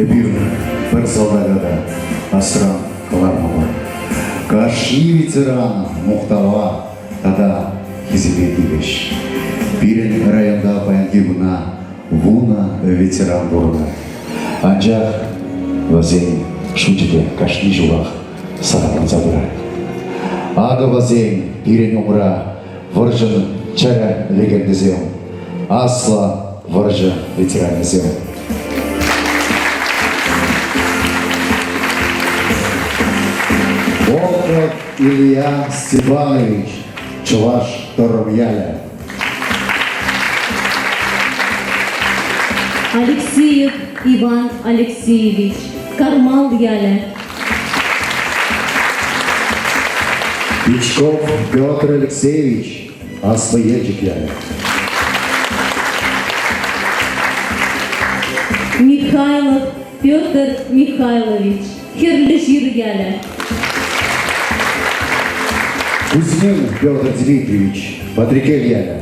бір солдагада асыран кылармала. Кашни ветеран Мухтава тада хизибетивеш. Бирен районда паянкибуна вуна ветеран бурна. Анжақ вазен шутите кашни жулах сарапан забыра. Ага вазен бирен умра выржын чара легендезем. Асла выржы ветеранезем. Волков Илья Степанович, Чуваш Торомьяля. Алексеев Иван Алексеевич, Кармал Яля. Бичков Петр Алексеевич, Асвоежик Яля. Михайлов Петр Михайлович, Херлежир Яля. Кузьмин Петр Дмитриевич, Патрикель Яля.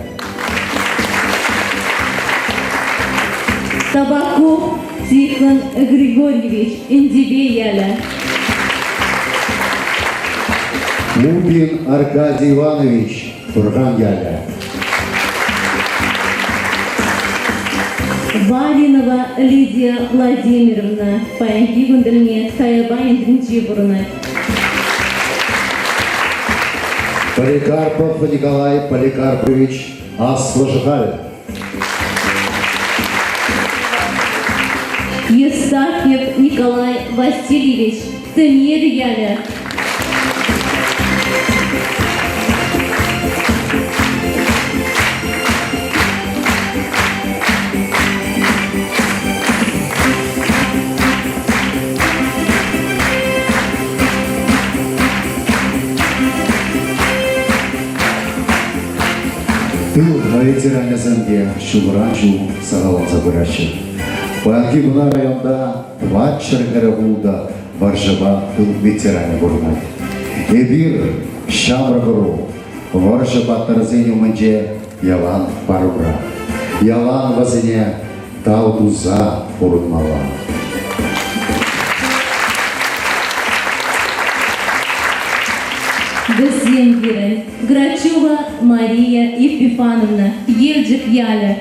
Табаков Тихон Григорьевич, Индибе Яля. Лупин Аркадий Иванович, Турган Яля. Валинова Лидия Владимировна, Паянки Гундельне, Таябайн Дринчибурна. Поликарпов Николай Поликарпович, Асложихаль. Евстафьев Николай Васильевич, Тенер Яля. Тыл на ветеране Занге, Шубранжу, Сагалан Забырачы. Паянки Буна районда, Ватчаргара Булда, Варжаба, тыл ветеране Бурнай. Эбир, Шамрагуру, Варжаба Тарзеню Манже, Ялан Парура. Ялан Вазене, Таудуза Бурунмала. Гасьенгиры, Грачева Мария Епифановна, Ельджик Яля.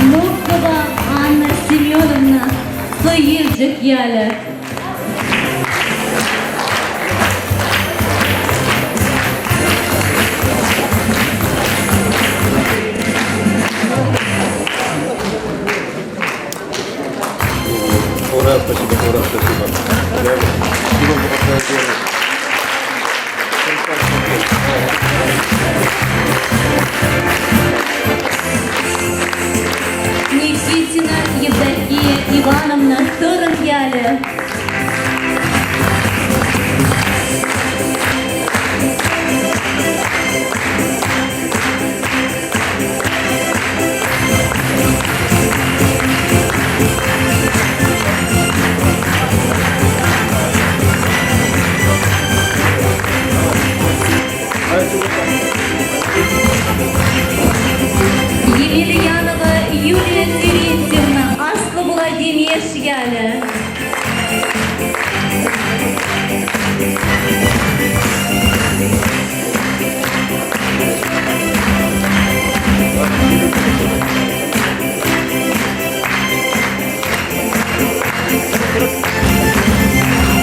Мухтова Анна Семеновна, Ельджик Яля. Ура, спасибо, ура, спасибо. Спасибо, Никитина Евдокия Ивановна, Торомьяля. Емельянова Юлия Терентьевна, Асла Владимир Яля.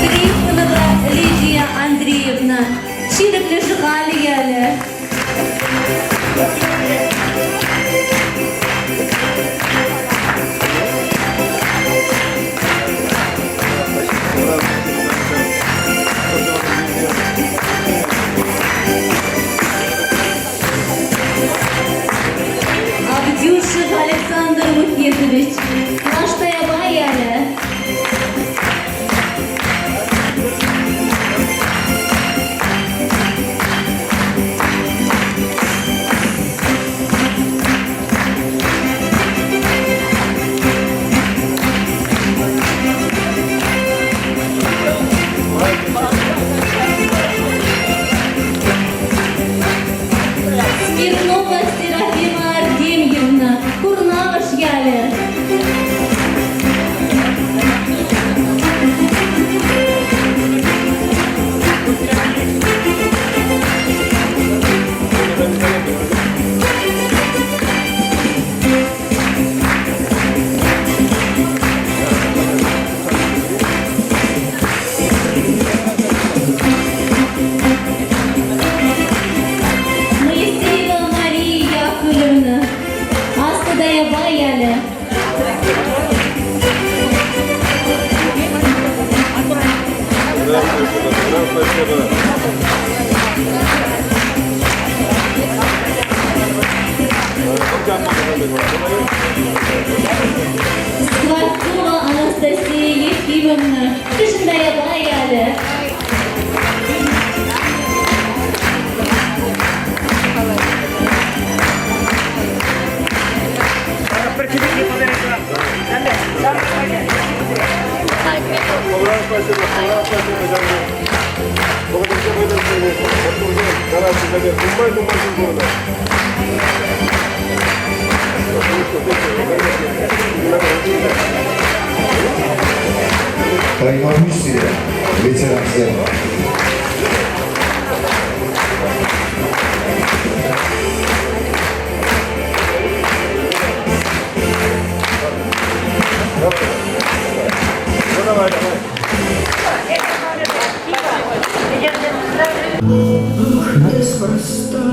Трифонова Лидия Андреевна. спасибо, Жанна. Благодаря вы нам принесли. На нашей годе. Думай, года. Преимуществие ветеран сцены. Ну давай. Неспроста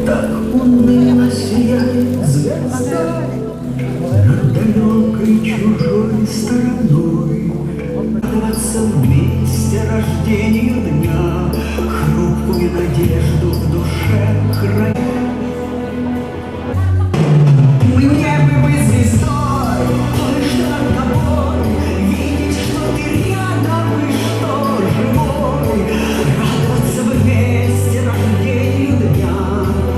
так уныло сияет звезда над далекой чужой стороной. Радоваться вместе рождению дня, хрупкую надежду в душе хранить. Мне бы быть звездой, лишь над тобой, видеть, что ты рядом и что живой. Радоваться вместе рождению дня,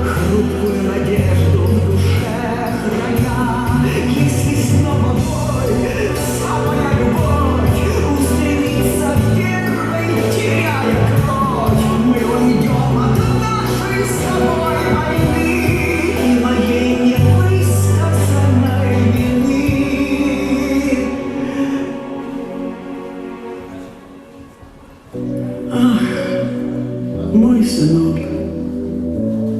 хрупкую надежду в душе храня. Если снова бой, вся моя любовь устремится первой, теряя кровь, мы уйдем от нашей с тобой войны и моей невысказанной вины. Ах, мой сынок,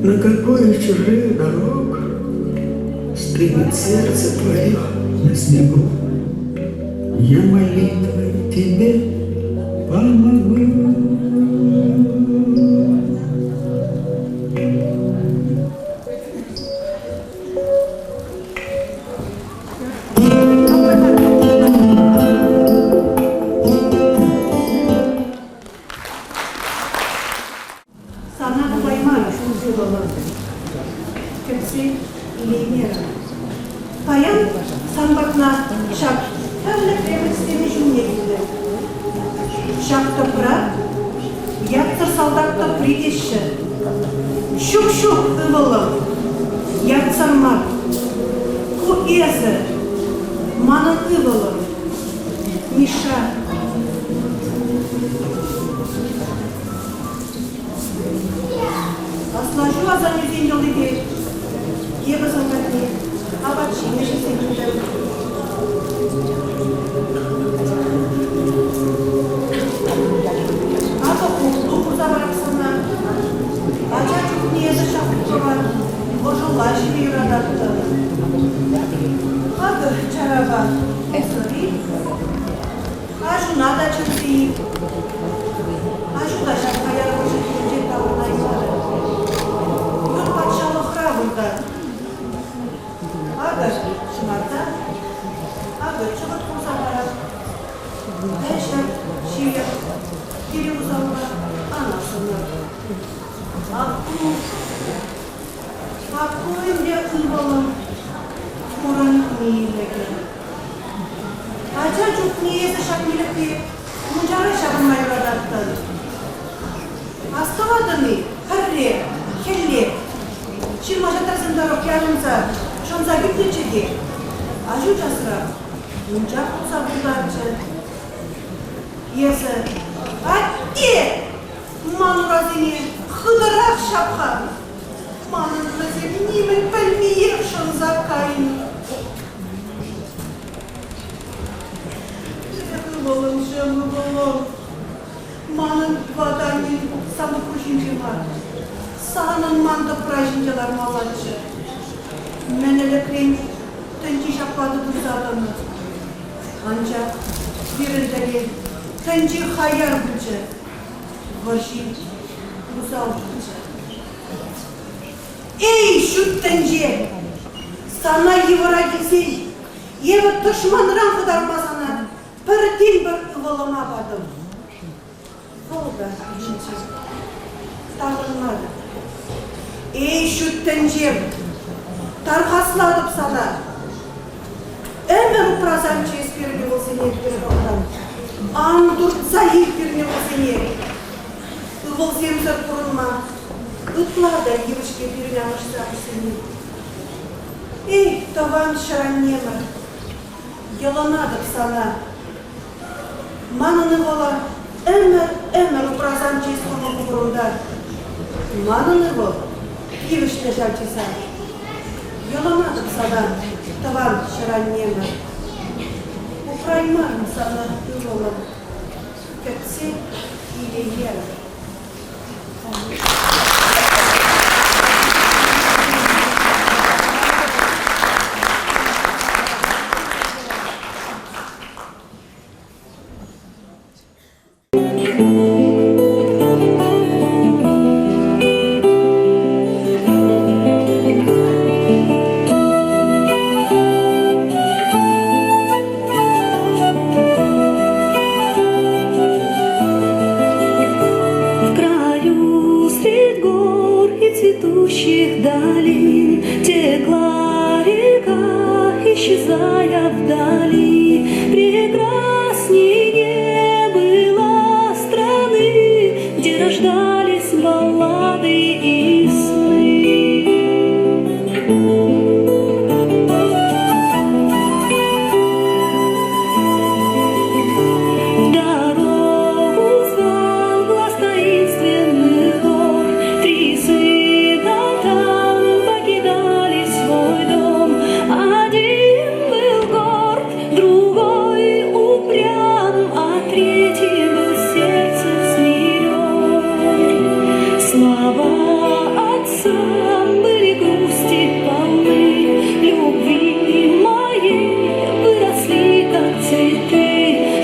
на какой из чужих дорог стынет сердце твое на снегу. Я молитвой тебе помогу. Sana koyma şu yolları. Köpsi iğneye. Payan sambatna şak. Herle kremistemi cümleydi. Şak toprak. Yaktır saldatta prидеща. Şuk ывылым. Яцармак. Ку эзы. Манын ывылым. Миша. Сложу за неделю людей. Ева заморни. А вообще не жизнь. А то духу забраться. А чачук не зашапкова. Боже, лажи радатта. А то чараба. Эсори. Ажу надо чути. Ажу даже твоя рожа где-то унайзара. Aga şımarta, aga çıkıp uzamara, değişen şiir, geri uzamara, anasını. Akku emre ılbalım, Kur'an niyelege. Aca çok niyesi şakmileki, mucara şakmayı radattı. Astavadı mı? Harri, kelli. Şirmaşa tarzında rokyanımza, şonza gütlüçedi. Aju casra, munca kutsa budarcı. Yese, atti! Manurazini, hıdırak şapka. Manurazini nimet pelmiye şonza kayın. Balım, şamı balım. Manın vadanın samı kuşuncu var. Sahanın manda prazdnikelar malaçı. Menelekleyin tınci şapadı durzadanı. Ancak birindeki tınci hayal gücü. Vajin uzal gücü. Ey şu tınci! Sana yıvıra gitsin. Yeva düşmanıran kadar mazana. Bir dil bir ıvılamadım. Oldu işinci. Tağılmadı. Ey şu tınci! Тархаслатып сана. Эмер упразанче исперге болсене перебалдан. Андурт заик перне болсене. Ывыл земзер пурынма. Ытлада евышке перне амышса болсене. Эй, таван шараннема. Еланадып сана. Мана не вола, емер у празан чистого кукуруда. Мана не вола, кивиш лежав часа. Йолана садан, таван шараннема. Украйман сана юлолам, кетси или ера. Цветущих долин текла река, исчезая вдали. Прекрасней не было страны, где рождались баллады и сны. Дорогу звал глаз таинственных гор, три сына там покидали свой дом. Один был горд, другой упрям, а третий был сердцем смирен. Слова отца были грусти полны, любви моей выросли как цветы.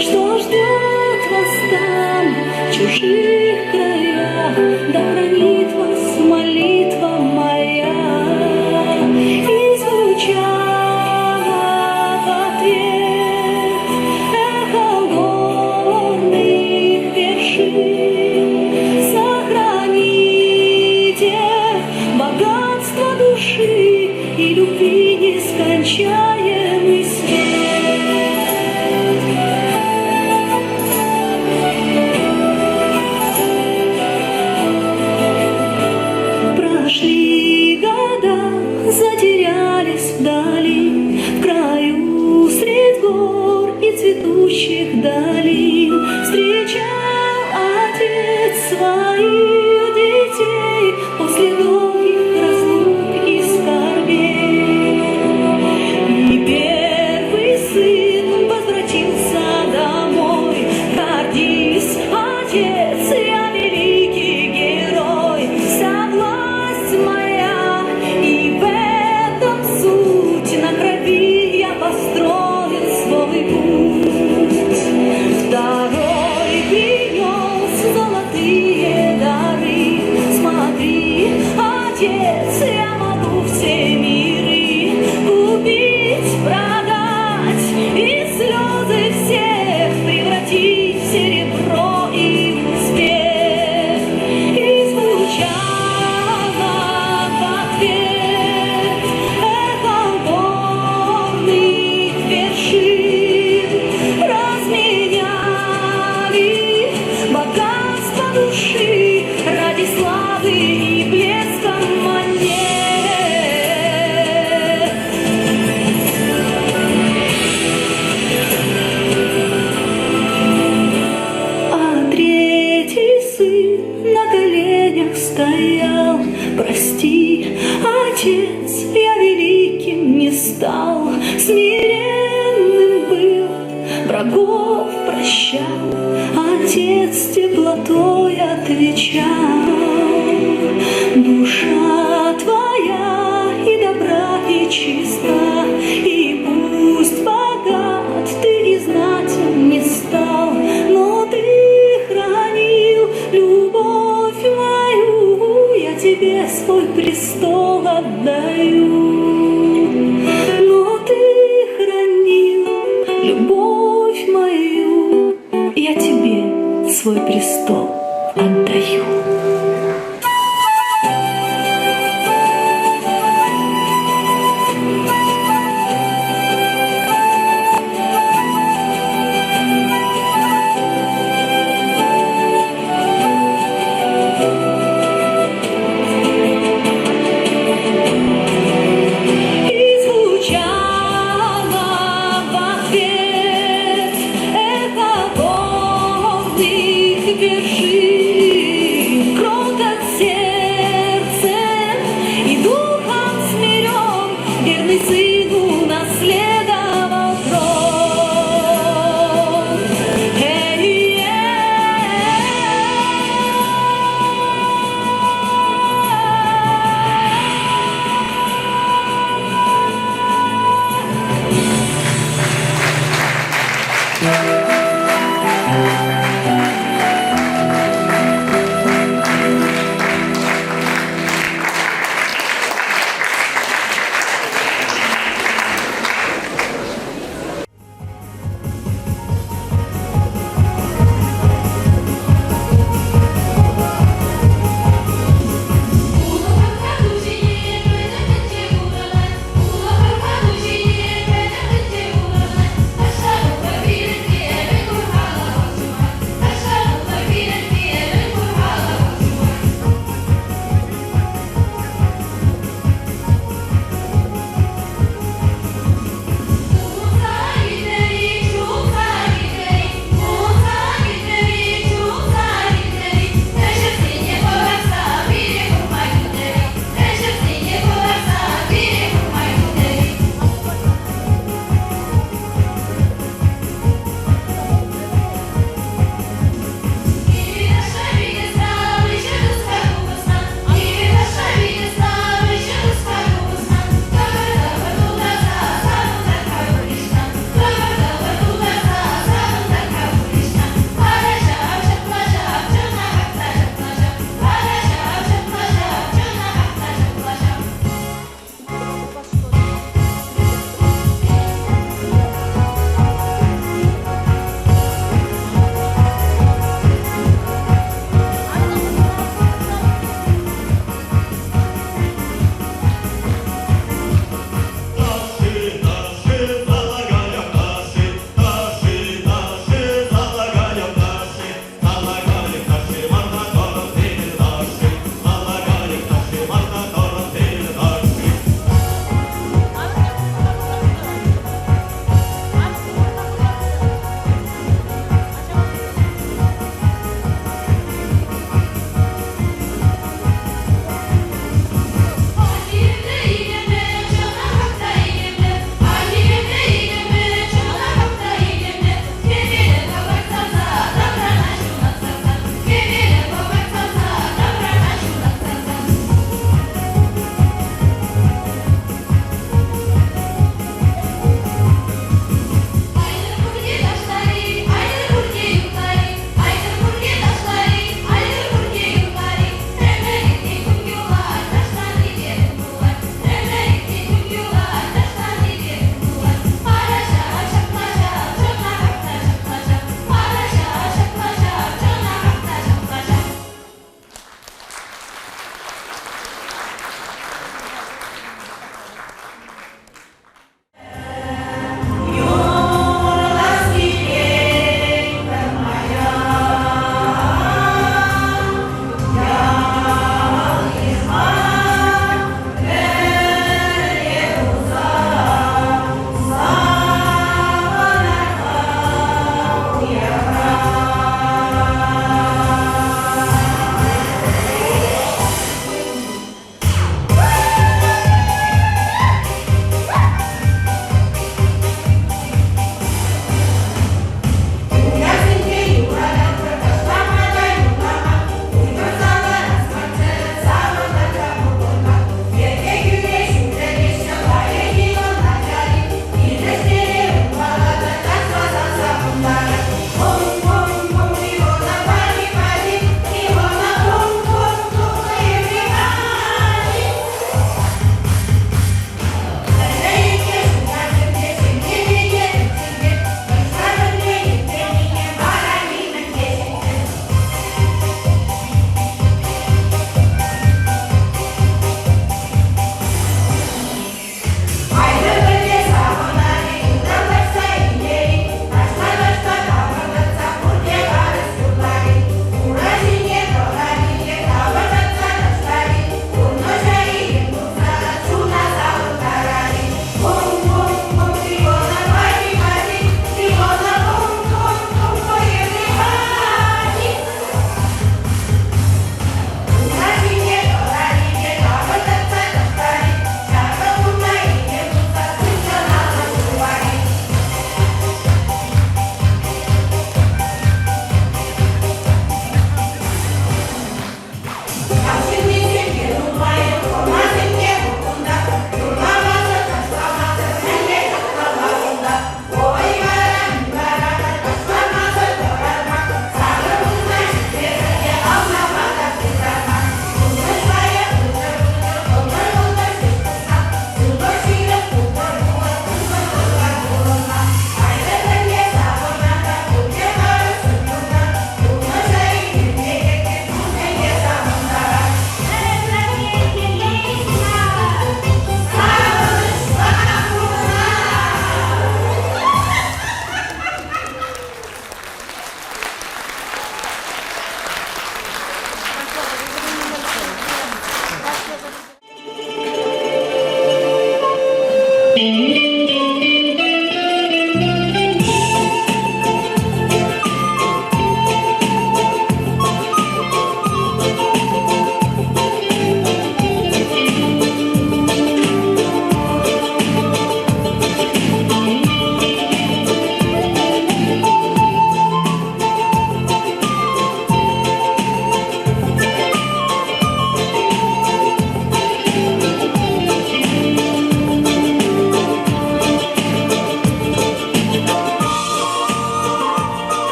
Что ждет вас там, в чужих краях? Да хранит вас молитва моя. И звучало в ответ эхо горных вершин. Сохраните богатство души и любви нескончаемый свет. Прошли года, затерялись вдали, в краю средь гор и цветущих долин. Встречал отец своих детей после долгих разлук и скорбей. И первый сын возвратился домой. Гордись, отец, я великий герой. Вся власть моя, и в этом суть. На крови я построил свой путь. Второй принес золотые дары. Смотри, отец, я могу все миры купить, продать и слезы всех превратить в серебро и успех. И звучало в ответ эхо горных вершин. Разменяли богатство души ради славы и блеска монет. А третий сын на коленях стоял. Прости, отец, я великим не стал. Смиренным был, врагов прощал. Отец теплотой отвечал: душа твоя и добра, и чиста, и пусть богат ты и знатен не стал, но ты хранил любовь мою, я тебе свой престол отдаю. Но ты хранил любовь мою, я тебе свой престол отдаю. Эхо Thank you.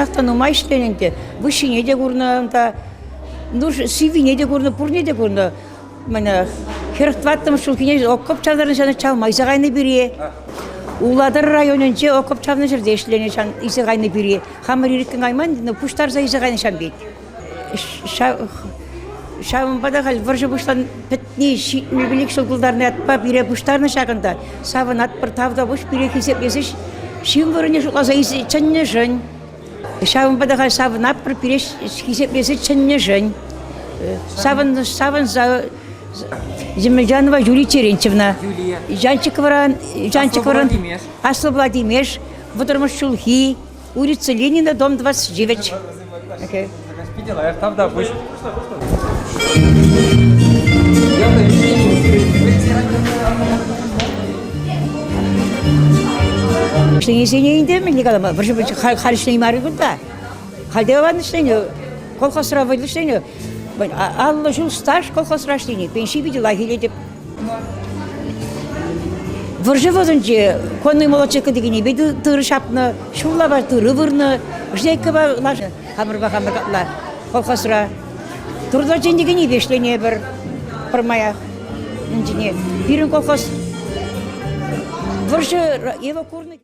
шахтан умайшлененде, вышине де курнында, ну сивине де курны, пурне де курны. Мына херттваттым шулкине окоп чавдарын жана чалма исагайны бири. Уладыр районунче окоп чавны жерде ишлене шан исагайны бири. Хамыр ириккен айман, но пуштарса исагайны шан бит. Шавын бадагал варжы буштан петни шитни билик шылгылдарны атпа бире буштарны шагында. Савын атпыр тавда буш бире хисеплесеш шим вырыне шуласа иси чынны жын. Шавын бадагал савын атпыр бире хисеплесе чынны жын. Савын за Земельянова Юлия Терентьевна. Жанчикваран, Асло Владимир, Водормашулхи, улица Ленина, дом 29. Okay. Işleyince indim mi kalama? Vırşı hal işleyim burada. Halde var işleniyor. Kolkasıra var işleniyor. Allah жыл стаж колхоз рождения, пенсии видела, или Выржевозынче, конный молодчика дегене, беду тырышапны, шулаба тырывырны, ждейкаба лажы, хамырба хамыргатла, колхозра. Турда жендегене бешлене бір пырмая, инжине. Бирін колхоз, выржы ева курны.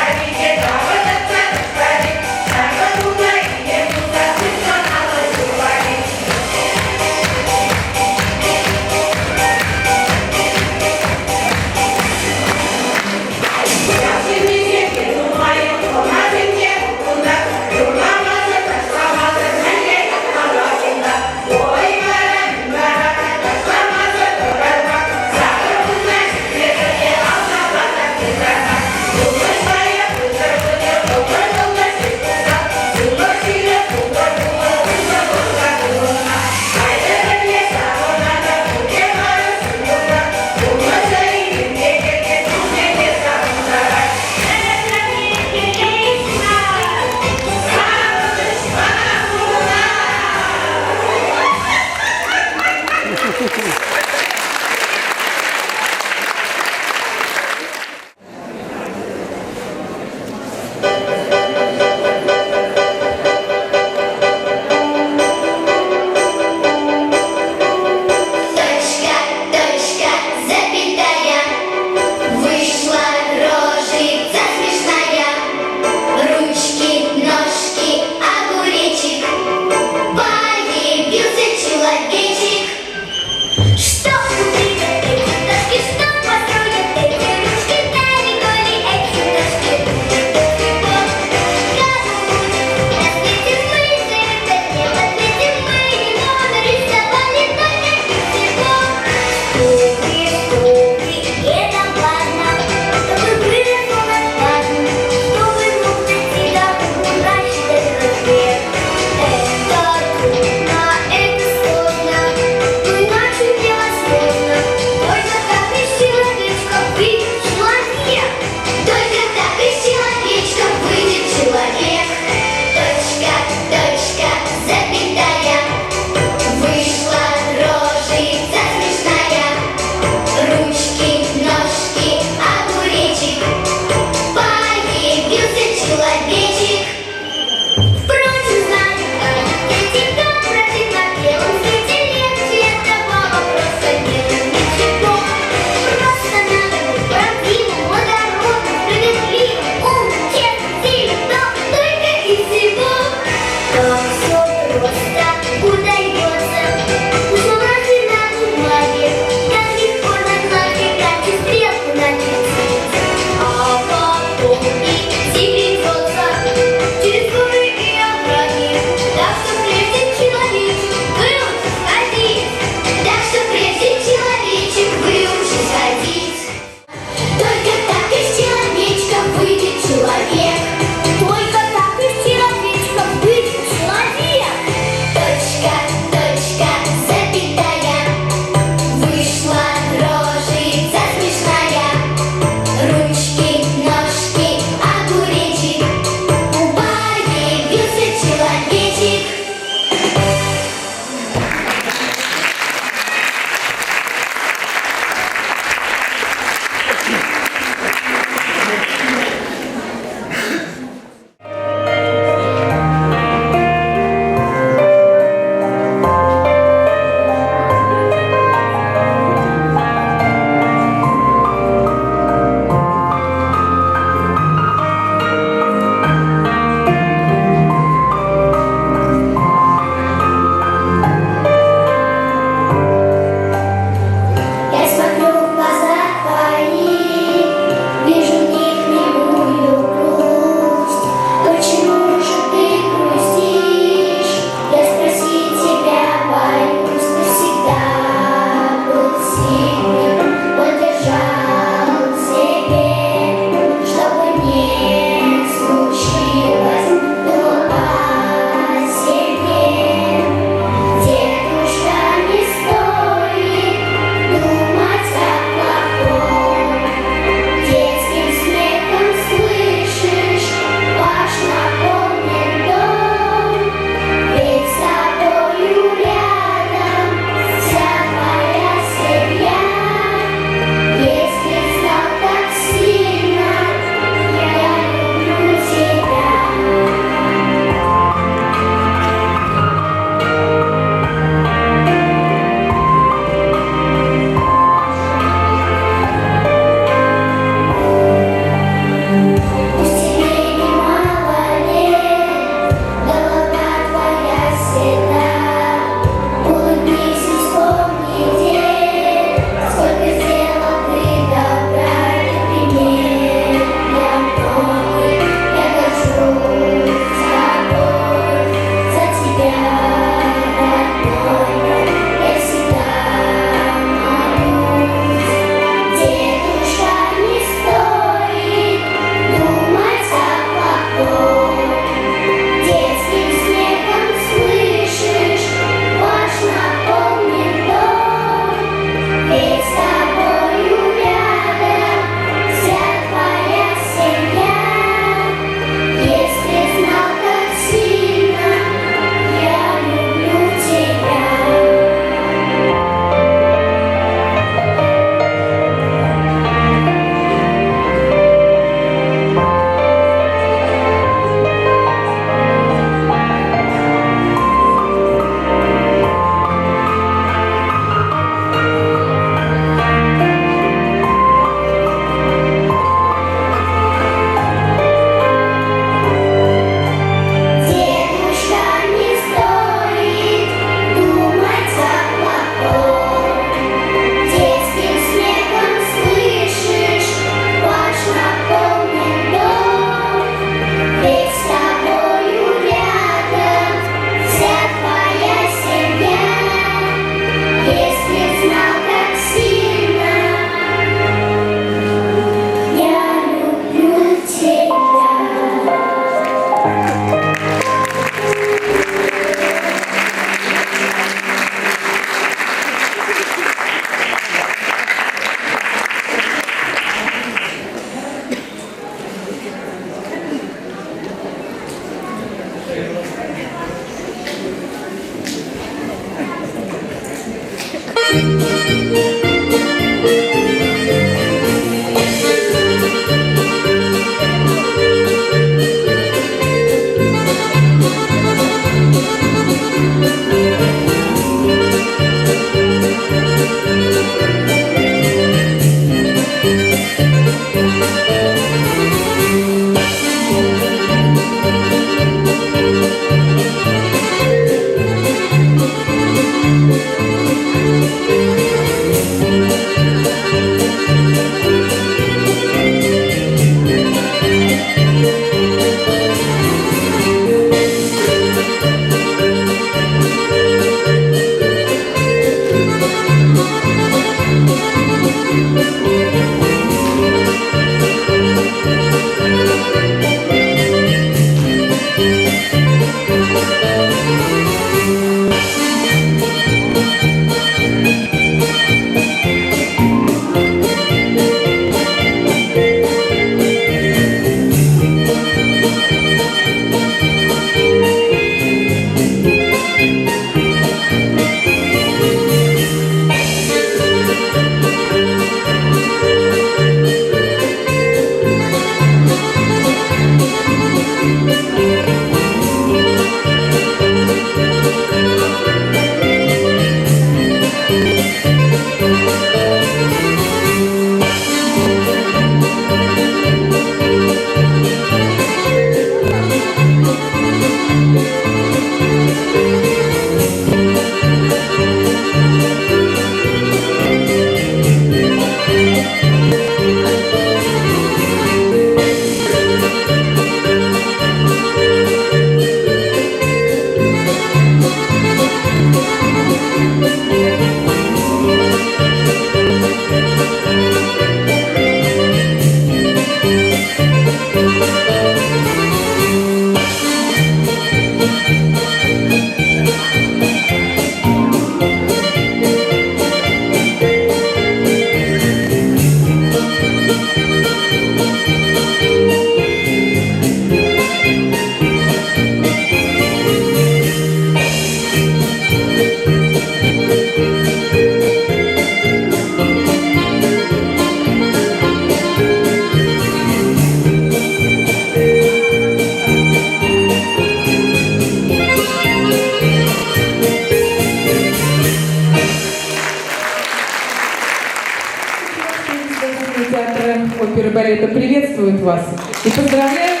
Театра оперы и балета приветствуют вас и поздравляют.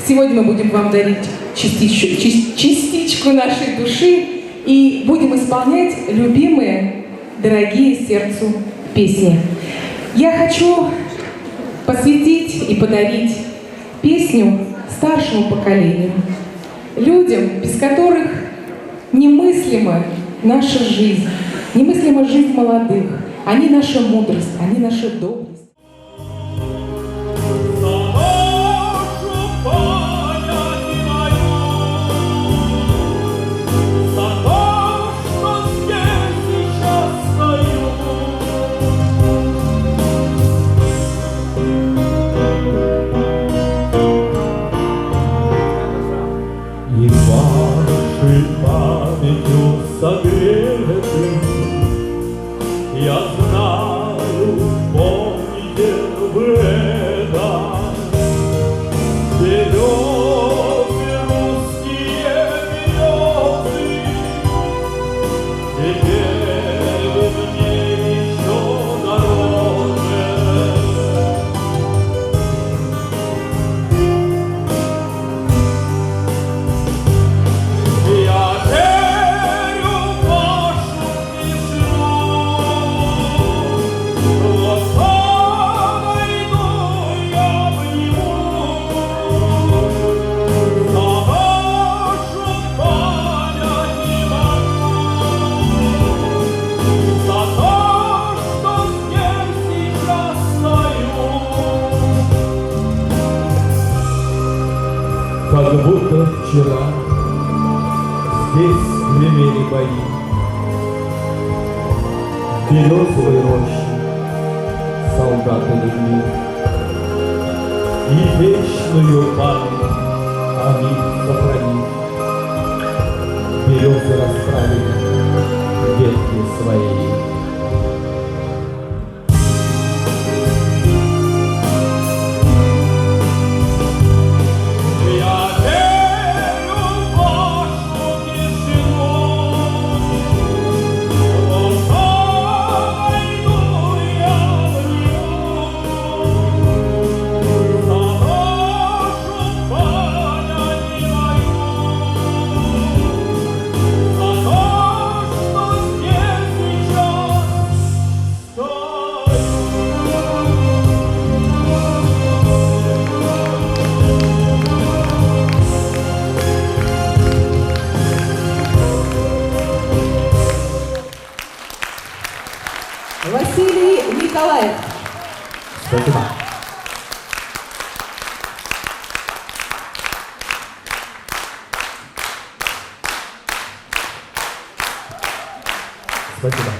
Сегодня мы будем вам дарить частичку нашей души и будем исполнять любимые, дорогие сердцу песни. Я хочу посвятить и подарить песню старшему поколению, людям, без которых немыслима наша жизнь, немыслима жизнь молодых. Они наша мудрость, они наша доблесть. Я знаю, помните вы это, березы, русские березы, теперь вы мне еще дороже. Я верю в вашу как будто вчера здесь гремели бои. березовой рощи солдаты легли, и вечную память о них сохранив. Березы расправили ветви свои. Я верю в вашу тишину, но найду я в нем за нашу память мою, за то, что здесь сейчас стою. Василий Николаев. Спасибо. Спасибо.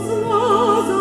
Злату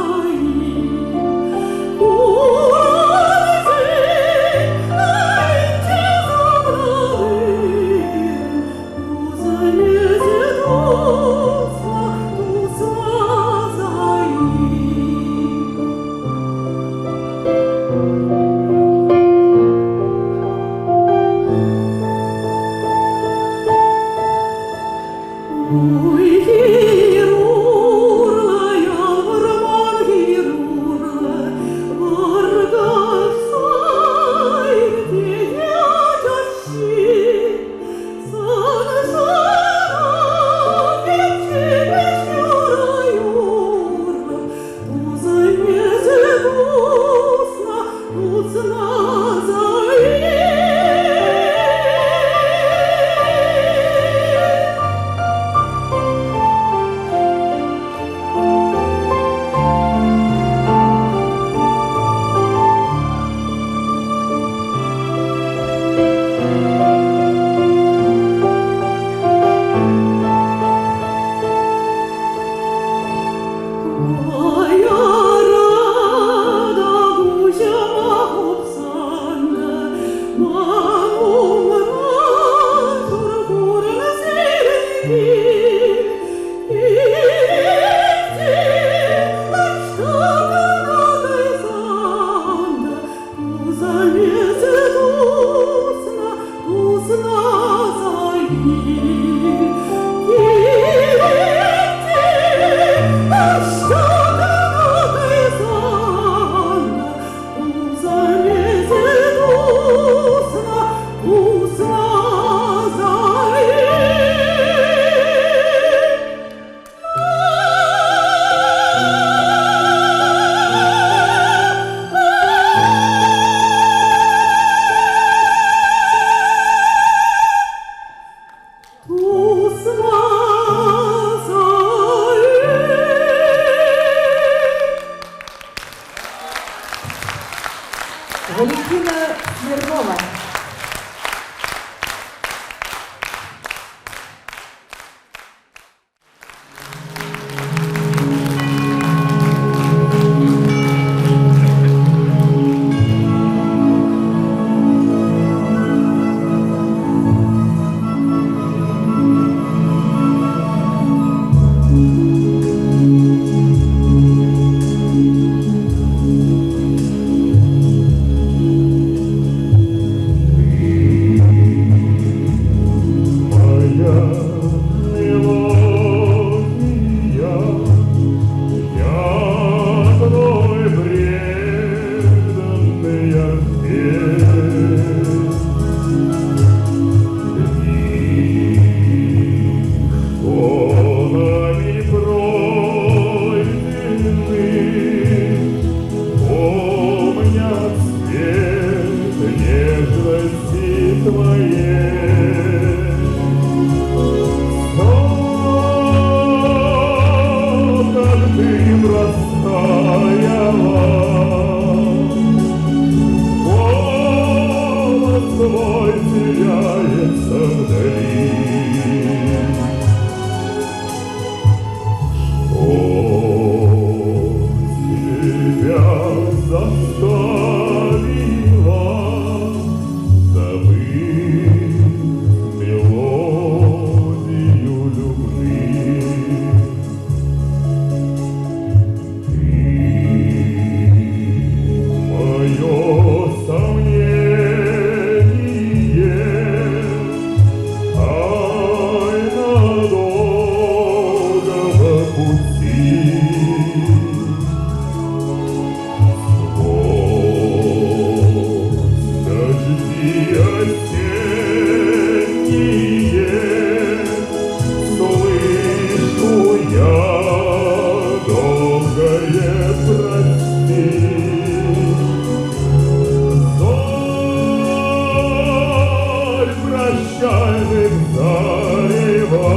Прощальных зарева,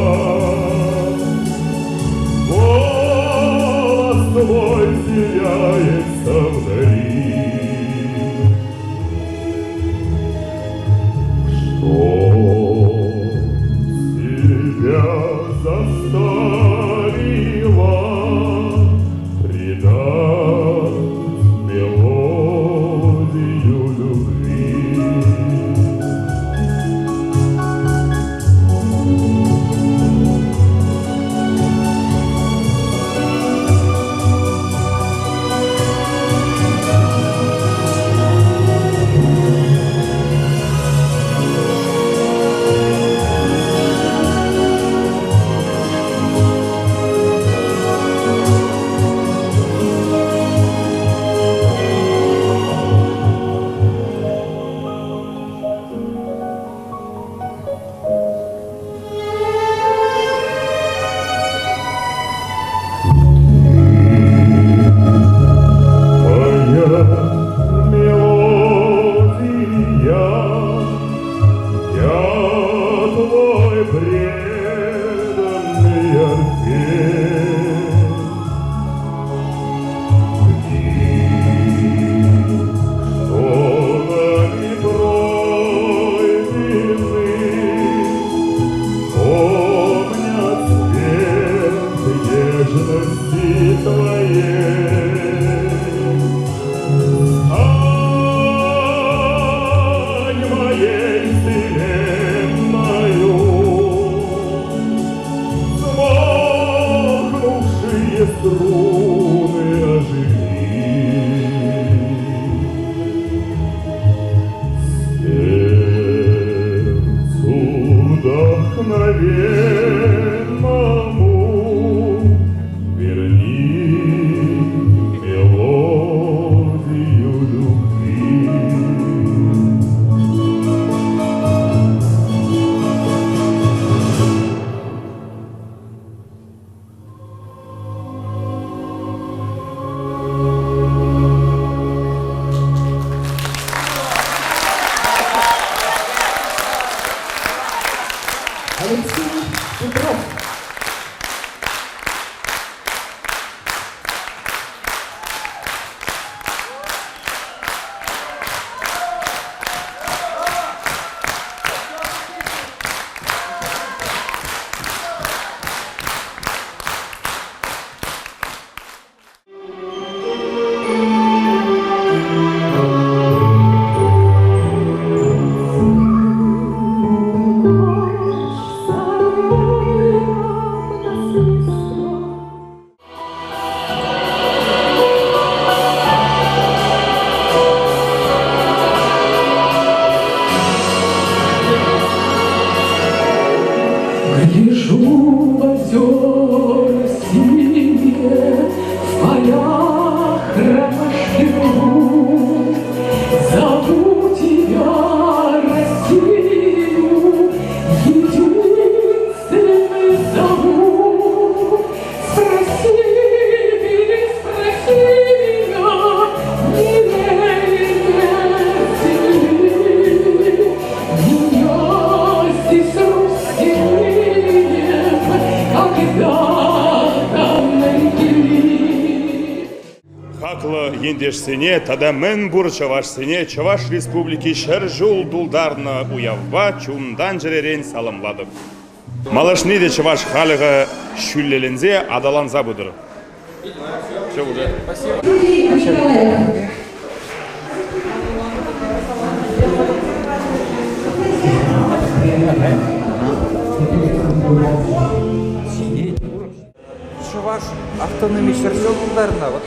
голос твой теряется вдали. Что тебя заставило предать мелодию любви? Струны ожили, сердцу вдохновенному верни мелодию любви. Алексей Петров. Гляжу в озера синие, в полях ромашкину, зову тебя, Россию, единственный зову. Спроси меня, милее земли, меня здесь русских Хақлы ендешсене, тада мен бұр чавашсене, Чаваш республики шәржул дулдарны уявва чундан жеререн салымладып. Малашны де Чаваш халығы шүллелінзе адаланза бұдыр. Все уже. Спасибо. Чуваш автономия шаржолдарына вот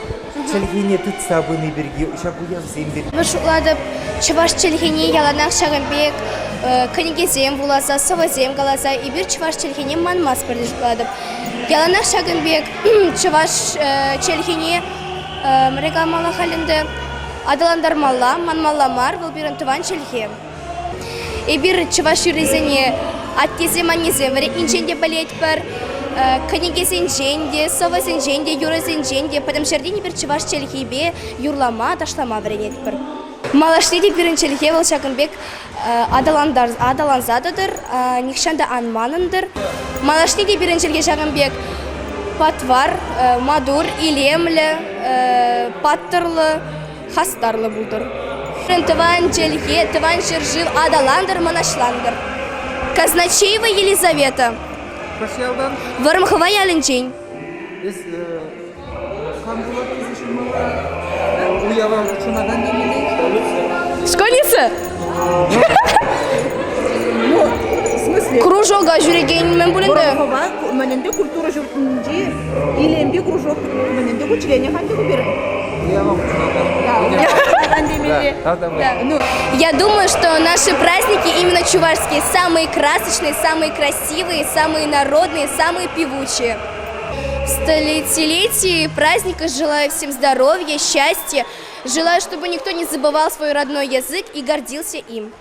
челгене тут сабыны берге шагуяв зембер. Маршрутладып Чуваш челгене яланақ шағынбек, көнегезем буласа, савазем қаласа, и бир Чуваш челгене манмас бірді жукладып. Яланақ шағынбек Чуваш челгене регламала халінде адаландармалла, манмалламар, бұл бірін тыван челге. И бир Чуваш юрезене аттезем, анезем, вәрі инченде балет бір, книгесен женде, совасен женде, юрасен женде, потом жерден бір чываш челхибе юрлама, ташлама вренет бір. Малашны деп біріншілге ол шағынбек адаланзадыдыр, никшанда анманындыр. Малашны деп біріншілге шағынбек патвар, мадур, илемлі, паттырлы, хастарлы бұлдыр. Тыван челге, тыван жыржыл адаландыр, манашландыр. Казначеева Елизавета. Вармхова ялінчен. Школьница? Ну, в смысле? Кружога жүреген мен бұлінді. Вармхова, мененде культура жұртынжи, илембе кружок, мененде учрение ханды кубер. Я думаю, что наши праздники, именно чувашские, самые красочные, самые красивые, самые народные, самые певучие. В столетии праздника желаю всем здоровья, счастья. Желаю, чтобы никто не забывал свой родной язык и гордился им.